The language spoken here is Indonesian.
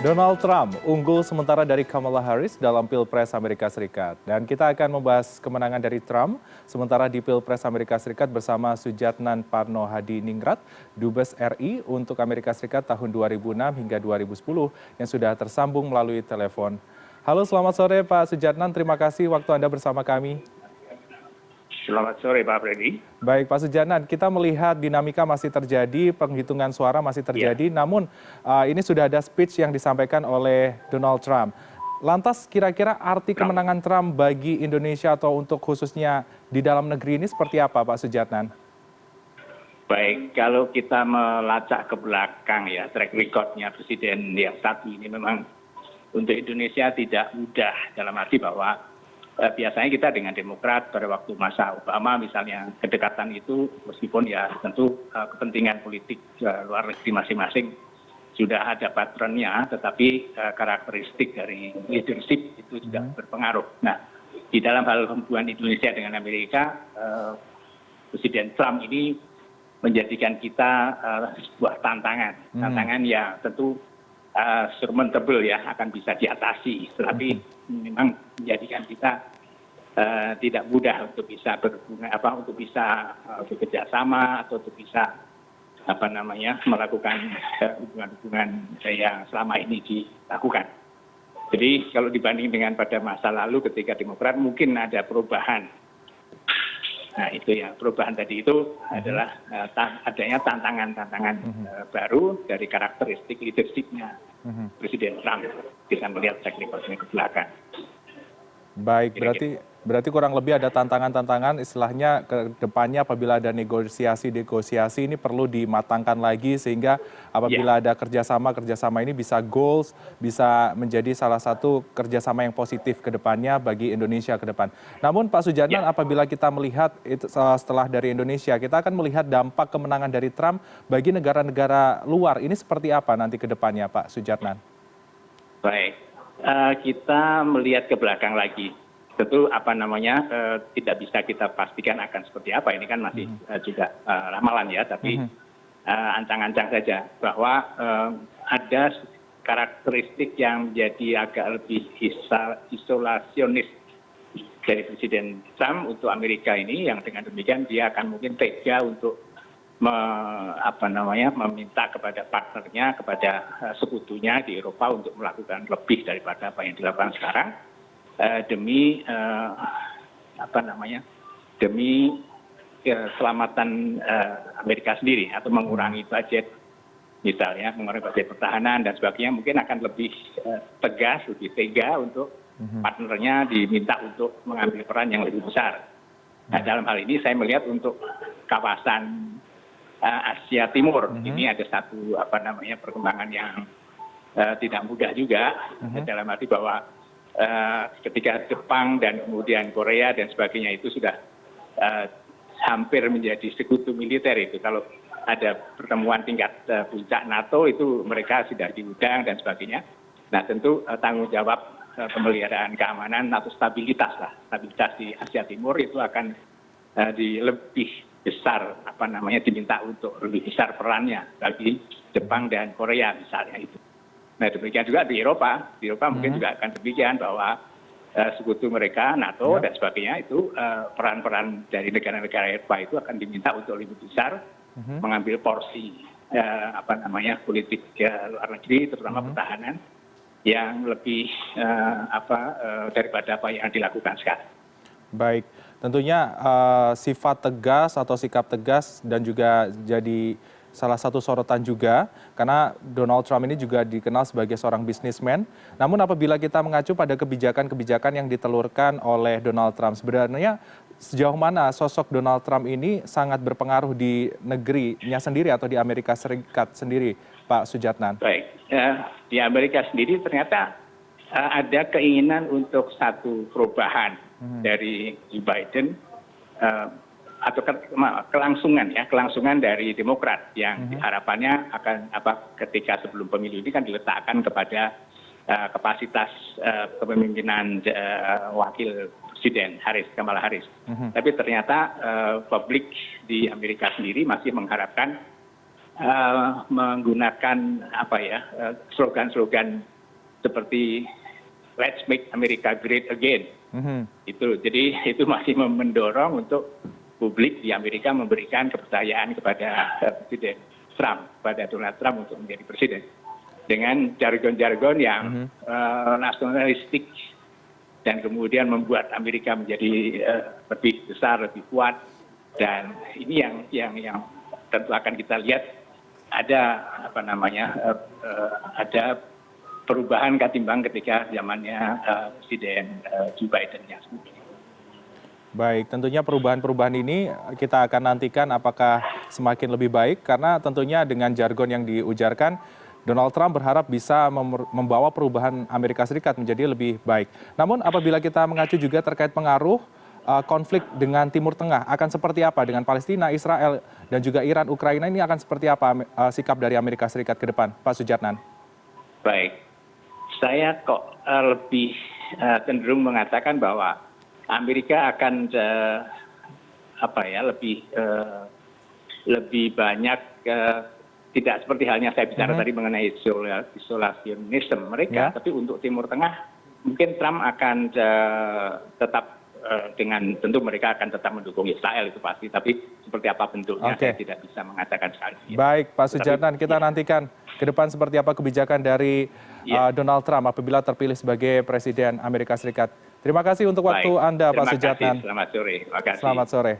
Donald Trump unggul sementara dari Kamala Harris dalam Pilpres Amerika Serikat. Dan kita akan membahas kemenangan dari Trump sementara di Pilpres Amerika Serikat bersama Sujatnan Parno Hadi Ningrat, Dubes RI untuk Amerika Serikat tahun 2006 hingga 2010 yang sudah tersambung melalui telepon. Halo, selamat sore Pak Sujatnan, terima kasih waktu Anda bersama kami. Selamat sore Pak Freddy. Baik Pak Sujatnan, kita melihat dinamika masih terjadi, penghitungan suara masih terjadi, namun ini sudah ada speech yang disampaikan oleh Donald Trump. Lantas kira-kira arti kemenangan Trump bagi Indonesia atau untuk khususnya di dalam negeri ini seperti apa Pak Sujatnan? Baik, kalau kita melacak ke belakang ya, track recordnya Presiden yang satu ini memang untuk Indonesia tidak mudah, dalam arti bahwa biasanya kita dengan Demokrat pada waktu masa Obama misalnya kedekatan itu meskipun ya tentu kepentingan politik luar negeri masing-masing sudah ada patternnya, tetapi karakteristik dari leadership itu juga berpengaruh. Nah, di dalam hal hubungan Indonesia dengan Amerika, Presiden Trump ini menjadikan kita sebuah tantangan yang tentu surmountable ya, akan bisa diatasi, tetapi memang menjadikan kita tidak mudah untuk bisa berhubungan, untuk bisa bekerja sama atau untuk bisa melakukan hubungan-hubungan yang selama ini dilakukan. Jadi kalau dibanding dengan pada masa lalu ketika Demokrat mungkin ada perubahan. Nah itu ya, perubahan tadi itu adalah adanya tantangan-tantangan baru dari karakteristik leadership-nya Presiden Trump. Kita melihat track record-nya ke belakang. Baik, berarti kurang lebih ada tantangan-tantangan istilahnya ke depannya apabila ada negosiasi ini perlu dimatangkan lagi sehingga apabila ada kerjasama ini bisa goals, bisa menjadi salah satu kerjasama yang positif ke depannya bagi Indonesia ke depan. Namun Pak Sujatnan, apabila kita melihat itu setelah dari Indonesia, kita akan melihat dampak kemenangan dari Trump bagi negara-negara luar. Ini seperti apa nanti ke depannya Pak Sujatnan? Baik. Kita melihat ke belakang lagi, tentu tidak bisa kita pastikan akan seperti apa. Ini kan masih juga ramalan ya, tapi ancang-ancang saja bahwa ada karakteristik yang menjadi agak lebih isolasionis dari Presiden Trump untuk Amerika ini, yang dengan demikian dia akan mungkin tega untuk meminta kepada partnernya, kepada sekutunya di Eropa untuk melakukan lebih daripada apa yang dilakukan sekarang demi keselamatan Amerika sendiri atau mengurangi budget, misalnya mengurangi budget pertahanan dan sebagainya, mungkin akan lebih tegas, lebih tega untuk partnernya diminta untuk mengambil peran yang lebih besar. Nah, dalam hal ini saya melihat untuk kawasan Asia Timur ini ada satu perkembangan yang tidak mudah juga, dalam arti bahwa ketika Jepang dan kemudian Korea dan sebagainya itu sudah hampir menjadi sekutu militer itu. Kalau ada pertemuan tingkat puncak NATO itu mereka sudah diundang dan sebagainya. Nah tentu tanggung jawab pemeliharaan keamanan atau stabilitas di Asia Timur itu akan lebih besar diminta untuk lebih besar perannya bagi Jepang dan Korea misalnya itu. Nah demikian juga di Eropa mungkin juga akan demikian bahwa sekutu mereka NATO dan sebagainya itu peran-peran dari negara-negara Eropa itu akan diminta untuk lebih besar mengambil porsi politik luar negeri terutama pertahanan yang lebih daripada apa yang dilakukan sekarang. Baik, tentunya sifat tegas atau sikap tegas dan juga jadi salah satu sorotan juga karena Donald Trump ini juga dikenal sebagai seorang bisnismen. Namun apabila kita mengacu pada kebijakan-kebijakan yang ditelurkan oleh Donald Trump, sebenarnya sejauh mana sosok Donald Trump ini sangat berpengaruh di negerinya sendiri atau di Amerika Serikat sendiri, Pak Sujatnan? Baik, di Amerika sendiri ternyata ada keinginan untuk satu perubahan dari Joe Biden atau kelangsungan dari Demokrat yang harapannya akan ketika sebelum pemilu ini kan diletakkan kepada kapasitas kepemimpinan wakil Presiden Kamala Harris. Tapi ternyata publik di Amerika sendiri masih mengharapkan menggunakan slogan-slogan seperti Let's Make America Great Again. Mhm. Jadi itu masih mendorong untuk publik di Amerika memberikan kepercayaan kepada Presiden Trump, pada Donald Trump untuk menjadi presiden. Dengan jargon-jargon yang nasionalistik dan kemudian membuat Amerika menjadi lebih besar, lebih kuat. Dan ini yang tentu akan kita lihat ada ada perubahan ketimbang ketika zamannya Presiden Joe Biden ya. Baik, tentunya perubahan-perubahan ini kita akan nantikan apakah semakin lebih baik, karena tentunya dengan jargon yang diujarkan, Donald Trump berharap bisa membawa perubahan Amerika Serikat menjadi lebih baik. Namun apabila kita mengacu juga terkait pengaruh konflik dengan Timur Tengah, akan seperti apa dengan Palestina, Israel, dan juga Iran, Ukraina, ini akan seperti apa sikap dari Amerika Serikat ke depan, Pak Sujatnan? Baik, saya kok lebih cenderung mengatakan bahwa Amerika akan lebih banyak tidak seperti halnya saya bicara tadi mengenai isolasionisme mereka, tapi untuk Timur Tengah mungkin Trump akan tetap dengan tentu mereka akan tetap mendukung Israel itu pasti, tapi seperti apa bentuknya saya tidak bisa mengatakan sekali. Baik, Pak Sujatnan, kita nantikan ke depan seperti apa kebijakan dari Donald Trump apabila terpilih sebagai Presiden Amerika Serikat. Terima kasih untuk waktu Anda, Pak Sujatnan. Selamat sore. Selamat sore.